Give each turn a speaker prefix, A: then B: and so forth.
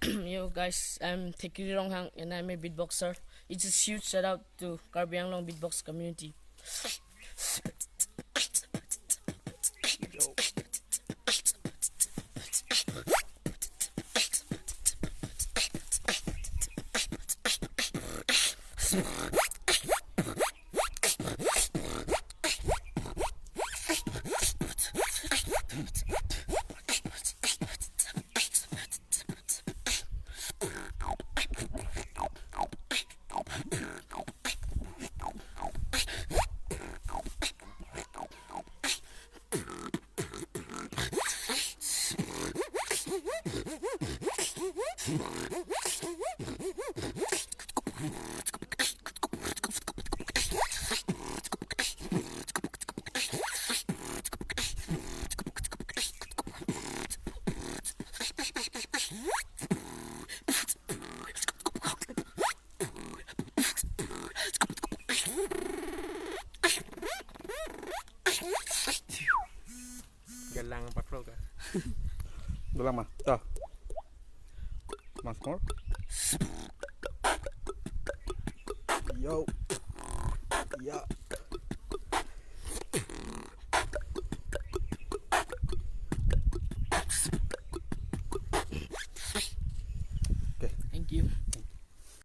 A: Yo guys, I'm Tekiri Ronghang and I'm a beatboxer. It's a huge shout out to Karbiang Long beatbox community.
B: Galang patrol ka.
C: Galang mah. Dah. Once more. Yo. Yeah.